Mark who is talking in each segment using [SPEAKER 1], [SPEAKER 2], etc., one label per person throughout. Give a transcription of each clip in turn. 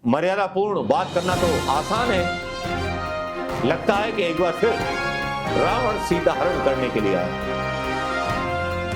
[SPEAKER 1] मर्यादापूर्ण बात करना तो आसान है। लगता है कि एक बार फिर रावण सीता हरण करने के लिए आया,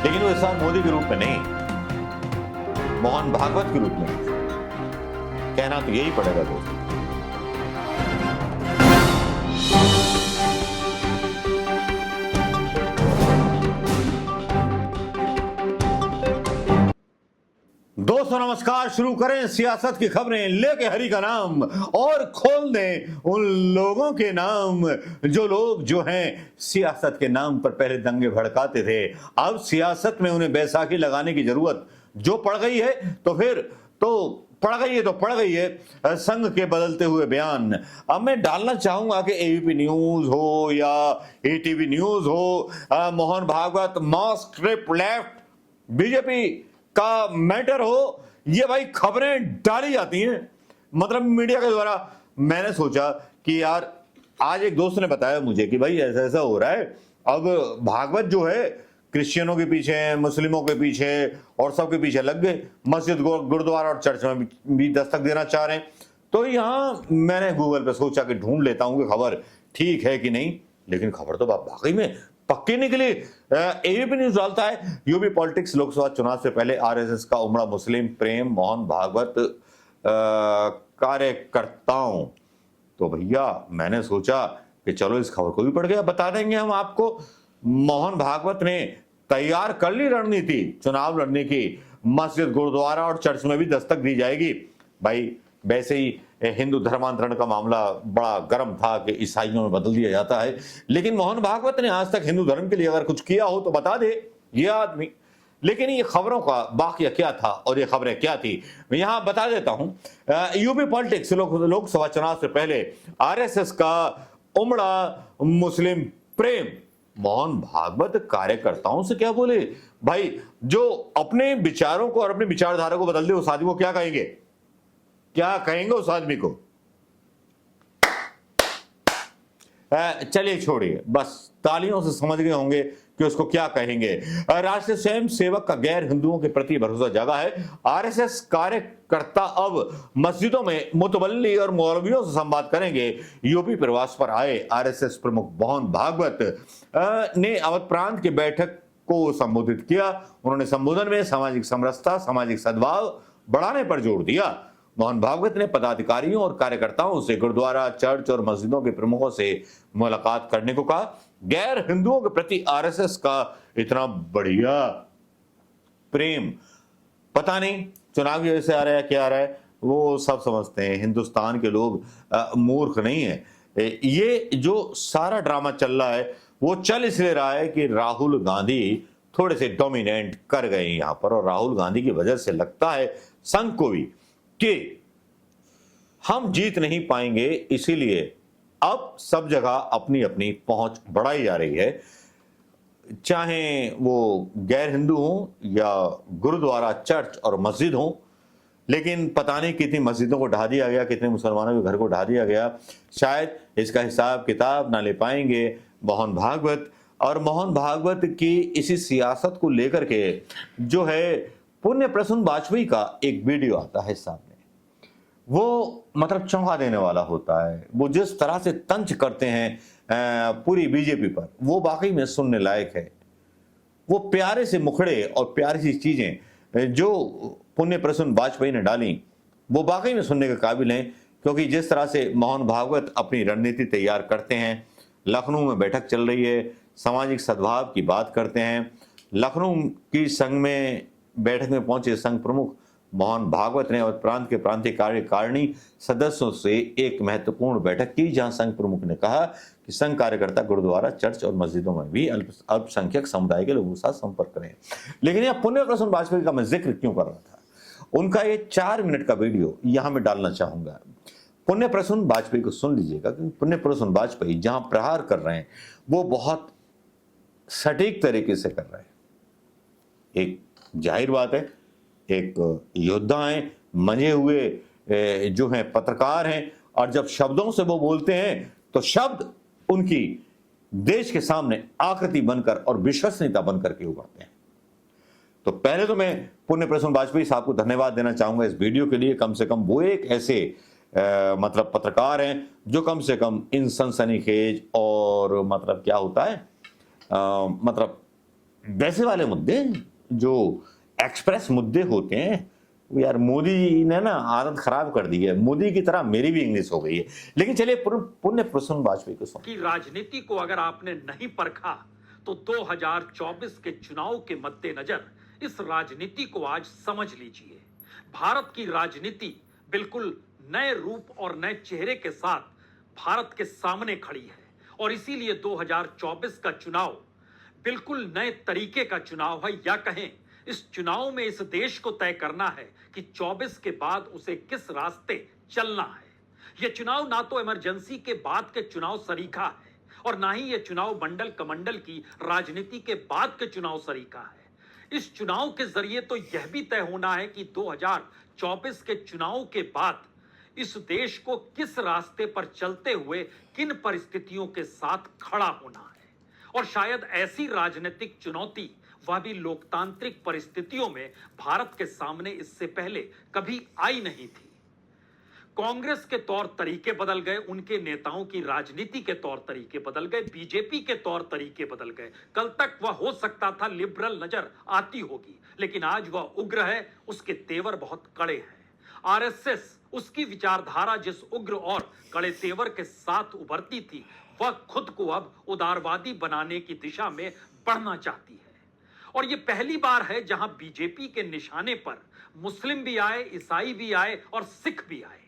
[SPEAKER 1] लेकिन वो इस बार मोदी के रूप में नहीं, मोहन भागवत के रूप में। कहना तो यही पड़ेगा दोस्तों। दोस्तों नमस्कार, शुरू करें सियासत की खबरें लेके हरि का नाम और खोल दें उन लोगों के नाम जो हैं सियासत के नाम पर पहले दंगे भड़काते थे। अब सियासत में उन्हें बैसाखी लगाने की जरूरत जो पड़ गई है तो फिर पड़ गई है संघ के बदलते हुए बयान। अब मैं डालना चाहूंगा कि एबीपी न्यूज हो या एटीवी न्यूज हो, मोहन भागवत मास ट्रिप लेफ्ट बीजेपी का मैटर हो, ये भाई खबरें डाली जाती हैं मतलब मीडिया के द्वारा। मैंने सोचा कि यार आज एक दोस्त ने बताया मुझे कि भाई ऐसा ऐसा हो रहा है। अब भागवत जो है क्रिश्चियनों के पीछे, मुस्लिमों के पीछे और सबके पीछे लग गए, मस्जिद गुरुद्वारा और चर्च में भी दस्तक देना चाह रहे हैं। तो यहां मैंने गूगल पे सोचा कि ढूंढ लेता हूं कि खबर ठीक है कि नहीं, लेकिन खबर तो वाकई में पक्की निकली। एबीपी न्यूज डालता है यूपी पॉलिटिक्स, लोकसभा चुनाव से पहले आरएसएस का उमड़ा मुस्लिम प्रेम, मोहन भागवत कार्यकर्ताओं। तो भैया मैंने सोचा कि चलो इस खबर को भी पढ़ के बता देंगे हम आपको। मोहन भागवत ने तैयार कर ली रणनीति चुनाव लड़ने की, मस्जिद गुरुद्वारा और चर्च में भी दस्तक दी जाएगी। भाई वैसे ही हिंदू धर्मांतरण का मामला बड़ा गर्म था कि ईसाइयों में बदल दिया जाता है, लेकिन मोहन भागवत ने आज तक हिंदू धर्म के लिए अगर कुछ किया हो तो बता दे ये आदमी। लेकिन ये खबरों का वाकया क्या था और ये खबरें क्या थी, मैं यहां बता देता हूं। यूपी पॉलिटिक्स, लोकसभा चुनाव से पहले आरएसएस का उमड़ा मुस्लिम प्रेम, मोहन भागवत कार्यकर्ताओं से क्या बोले। भाई जो अपने विचारों को और अपनी विचारधारा को बदल दे उस आदमी को क्या कहेंगे, क्या कहेंगे उस आदमी को। चलिए छोड़िए, बस तालियों से समझ गए होंगे कि उसको क्या कहेंगे। राष्ट्रीय स्वयं सेवक का गैर हिंदुओं के प्रति भरोसा जगा है। आरएसएस कार्यकर्ता अब मस्जिदों में मुतवल्ली और मौलवियों से संवाद करेंगे। यूपी प्रवास पर आए आरएसएस प्रमुख मोहन भागवत ने अवध प्रांत की बैठक को संबोधित किया। उन्होंने संबोधन में सामाजिक समरसता, सामाजिक सद्भाव बढ़ाने पर जोर दिया। मोहन भागवत ने पदाधिकारियों और कार्यकर्ताओं से गुरुद्वारा, चर्च और मस्जिदों के प्रमुखों से मुलाकात करने को कहा। गैर हिंदुओं के प्रति आरएसएस का इतना बढ़िया प्रेम, पता नहीं चुनाव की वजह से आ रहा है क्या आ रहा है, वो सब समझते हैं। हिंदुस्तान के लोग मूर्ख नहीं है। ये जो सारा ड्रामा चल रहा है वो चल इसलिए रहा है कि राहुल गांधी थोड़े से डोमिनेंट कर गए यहां पर, और राहुल गांधी की वजह से लगता है संघ को भी कि हम जीत नहीं पाएंगे, इसीलिए अब सब जगह अपनी अपनी पहुंच बढ़ाई जा रही है। चाहे वो गैर हिंदू हो या गुरुद्वारा, चर्च और मस्जिद हो, लेकिन पता नहीं कितनी मस्जिदों को ढा दिया गया, कितने मुसलमानों के घर को ढा दिया गया। शायद इसका हिसाब किताब ना ले पाएंगे मोहन भागवत। और मोहन भागवत की इसी सियासत को लेकर के जो है पुण्य प्रसून वाजपेयी का एक वीडियो आता है सामने, वो मतलब चौंका देने वाला होता है। वो जिस तरह से तंज करते हैं पूरी बीजेपी पर, वो वाकई में सुनने लायक है। वो प्यारे से मुखड़े और प्यारी सी चीजें जो पुण्य प्रसून वाजपेयी ने डाली वो वाकई में सुनने के काबिल हैं, क्योंकि जिस तरह से मोहन भागवत अपनी रणनीति तैयार करते हैं, लखनऊ में बैठक चल रही है, सामाजिक सद्भाव की बात करते हैं। लखनऊ की संघ में बैठक में पहुंचे संघ प्रमुख मोहन भागवत ने अवध प्रांत के प्रांतीय कार्यकारिणी सदस्यों से एक महत्वपूर्ण बैठक की, जहां संघ प्रमुख ने कहा कि संघ कार्यकर्ता गुरुद्वारा, चर्च और मस्जिदों में भी अल्पसंख्यक समुदाय के लोगों के साथ संपर्क करें। लेकिन यह पुण्य प्रसून वाजपेयी का मैं जिक्र क्यों कर रहा था, उनका ये 4 मिनट का वीडियो यहां मैं डालना चाहूंगा। पुण्य प्रसून वाजपेयी को सुन लीजिएगा, क्योंकि पुण्य प्रसून वाजपेयी जहां प्रहार कर रहे हैं वो बहुत सटीक तरीके से कर रहे हैं। एक जाहिर बात है, एक योद्धा हैं, मजे हुए जो हैं पत्रकार हैं, और जब शब्दों से वो बोलते हैं तो शब्द उनकी देश के सामने आकृति बनकर और विश्वसनीयता बनकर के उभरते हैं। तो पहले तो मैं पुण्य प्रसून वाजपेयी साहब को धन्यवाद देना चाहूंगा इस वीडियो के लिए। कम से कम वो एक ऐसे मतलब पत्रकार हैं जो कम से कम इन सनसनीखेज और मतलब क्या होता है मतलब वैसे वाले मुद्दे जो एक्सप्रेस मुद्दे होते हैं, वो यार मोदी जी ने ना आदत खराब कर दी है। मोदी की तरह मेरी भी इंग्लिश हो गई है। लेकिन चलिए पुण्य प्रसून वाजपेयी को सुन
[SPEAKER 2] की राजनीति को अगर आपने नहीं परखा तो 2024 के चुनाव के मद्देनजर इस राजनीति को आज समझ लीजिए। भारत की राजनीति बिल्कुल नए रूप और नए चेहरे के साथ भारत के सामने खड़ी है और इसीलिए 2024 का चुनाव बिल्कुल नए तरीके का चुनाव है, या कहें इस चुनाव में इस देश को तय करना है कि 24 के बाद उसे किस रास्ते चलना है। यह चुनाव ना तो इमरजेंसी के बाद के चुनाव सरीखा है और ना ही यह चुनाव मंडल कमंडल की राजनीति के बाद के चुनाव सरीखा है। इस चुनाव के जरिए तो यह भी तय होना है कि 2024 के चुनाव के बाद इस देश को किस रास्ते पर चलते हुए किन परिस्थितियों के साथ खड़ा होना है। और शायद ऐसी राजनीतिक चुनौती, वह भी लोकतांत्रिक परिस्थितियों में, भारत के सामने इससे पहले कभी आई नहीं थी। कांग्रेस के तौर तरीके बदल गए, उनके नेताओं की राजनीति के तौर तरीके बदल गए, बीजेपी के तौर तरीके बदल गए। कल तक वह हो सकता था लिबरल नजर आती होगी, लेकिन आज वह उग्र है, उसके तेवर बहुत कड़े हैं। आरएसएस, उसकी विचारधारा जिस उग्र और कड़े तेवर के साथ उभरती थी, वह खुद को अब उदारवादी बनाने की दिशा में बढ़ना चाहती है। और यह पहली बार है जहां बीजेपी के निशाने पर मुस्लिम भी आए, ईसाई भी आए और सिख भी आए।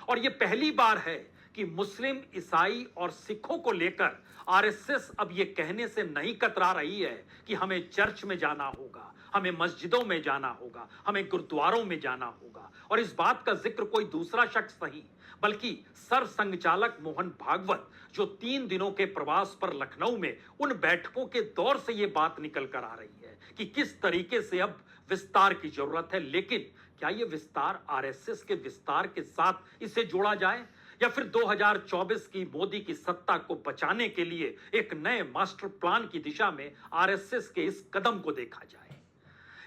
[SPEAKER 2] और यह पहली बार है कि मुस्लिम, ईसाई और सिखों को लेकर आरएसएस अब यह कहने से नहीं कतरा रही है कि हमें चर्च में जाना होगा, हमें मस्जिदों में जाना होगा, हमें गुरुद्वारों में जाना होगा। और इस बात का जिक्र कोई दूसरा शख्स नहीं बल्कि सरसंघचालक मोहन भागवत, जो 3 दिनों के प्रवास पर लखनऊ में उन बैठकों के दौर से यह बात निकल कर आ रही है कि किस तरीके से अब विस्तार की जरूरत है। लेकिन क्या यह विस्तार आरएसएस के विस्तार के साथ इसे जोड़ा जाए, या फिर 2024 की मोदी की सत्ता को बचाने के लिए एक नए मास्टर प्लान की दिशा में आरएसएस के इस कदम को देखा जाए?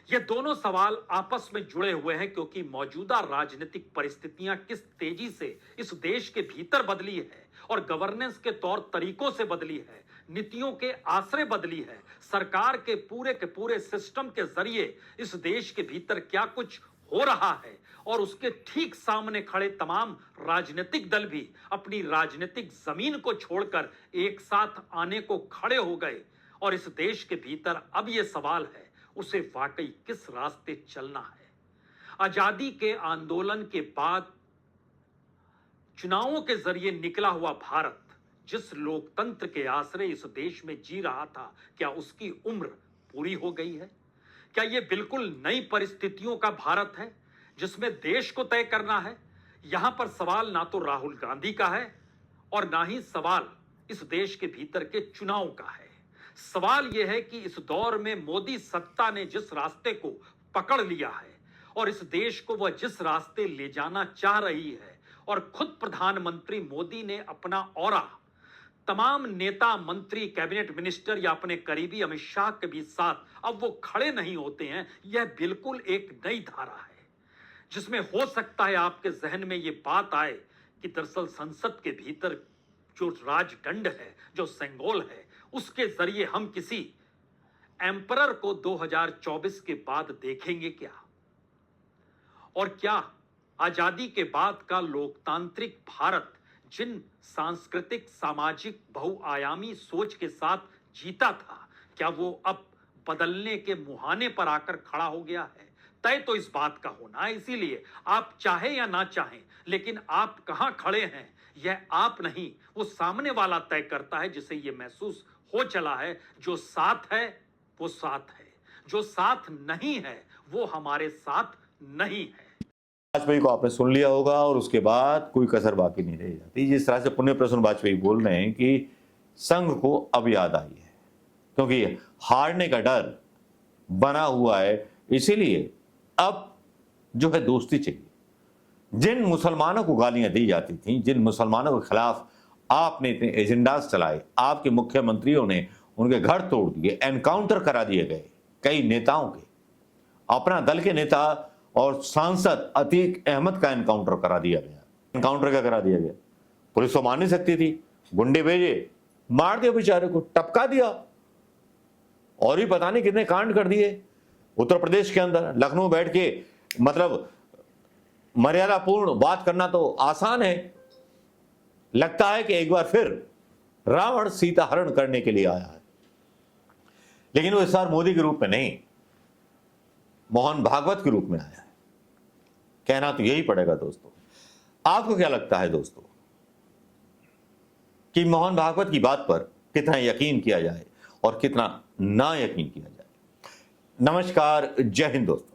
[SPEAKER 2] ये दोनों सवाल आपस में जुड़े हुए हैं क्योंकि मौजूदा राजनीतिक परिस्थितियां किस तेजी से इस देश के भीतर बदली है और गवर्नेंस के तौर तरीकों से बदली है, नीतियों के आश्रय बदली है, सरकार के पूरे सिस्टम के जरिए इस देश के भीतर क्या कुछ हो रहा है, और उसके ठीक सामने खड़े तमाम राजनीतिक दल भी अपनी राजनीतिक जमीन को छोड़कर एक साथ आने को खड़े हो गए। और इस देश के भीतर अब यह सवाल है, उसे वाकई किस रास्ते चलना है। आजादी के आंदोलन के बाद चुनावों के जरिए निकला हुआ भारत, जिस लोकतंत्र के आश्रय इस देश में जी रहा था, क्या उसकी उम्र पूरी हो गई है? क्या यह बिल्कुल नई परिस्थितियों का भारत है जिसमें देश को तय करना है? यहां पर सवाल ना तो राहुल गांधी का है और ना ही सवाल इस देश के भीतर के चुनाव का है। सवाल यह है कि इस दौर में मोदी सत्ता ने जिस रास्ते को पकड़ लिया है और इस देश को वह जिस रास्ते ले जाना चाह रही है, और खुद प्रधानमंत्री मोदी ने अपना ऑरा तमाम नेता, मंत्री, कैबिनेट मिनिस्टर या अपने करीबी अमित शाह के भी साथ अब वो खड़े नहीं होते हैं, यह बिल्कुल एक नई धारा है जिसमें हो सकता है आपके जहन में ये बात आए कि दरअसल संसद के भीतर जो राजदंड है, जो सेंगोल है, उसके जरिए हम किसी एम्परर को 2024 के बाद देखेंगे क्या? और क्या आजादी के बाद का लोकतांत्रिक भारत जिन सांस्कृतिक, सामाजिक, बहुआयामी सोच के साथ जीता था, क्या वो अब बदलने के मुहाने पर आकर खड़ा हो गया है? तय तो इस बात का होना है। इसीलिए आप चाहे या ना चाहें, लेकिन आप कहां खड़े हैं यह आप नहीं, वो सामने वाला तय करता है, जिसे यह महसूस हो चला है जो साथ है वो साथ है, जो साथ नहीं है वो हमारे साथ नहीं है।
[SPEAKER 1] वाजपेयी को आपने सुन लिया होगा और उसके बाद कोई कसर बाकी नहीं रह जाती। जिस तरह से पुण्य प्रसून वाजपेयी बोल रहे हैं कि संघ को अब याद आई है, क्योंकि हारने का डर बना हुआ है, इसीलिए अब जो है दोस्ती चाहिए। जिन मुसलमानों को गालियां दी जाती थी, जिन मुसलमानों के खिलाफ आपने इतने एजेंडाज चलाए, आपके मुख्यमंत्रियों ने उनके घर तोड़ दिए, एनकाउंटर करा दिए गए कई नेताओं के, अपना दल के नेता और सांसद अतीक अहमद का एनकाउंटर करा दिया गया। एनकाउंटर का करा दिया गया। पुलिस तो मान नहीं सकती थी, गुंडे भेजे, मार दिया बेचारे को, टपका दिया, और भी पता नहीं कितने कांड कर दिए उत्तर प्रदेश के अंदर। लखनऊ बैठ के मतलब मर्यादापूर्ण बात करना तो आसान है, लगता है कि एक बार फिर रावण सीता हरण करने के लिए आया है, लेकिन वो इस बार मोदी के रूप में नहीं, मोहन भागवत के रूप में आया है। कहना तो यही पड़ेगा दोस्तों। आपको क्या लगता है दोस्तों कि मोहन भागवत की बात पर कितना यकीन किया जाए और कितना ना यकीन किया जाए? नमस्कार, जय हिंद दोस्तों।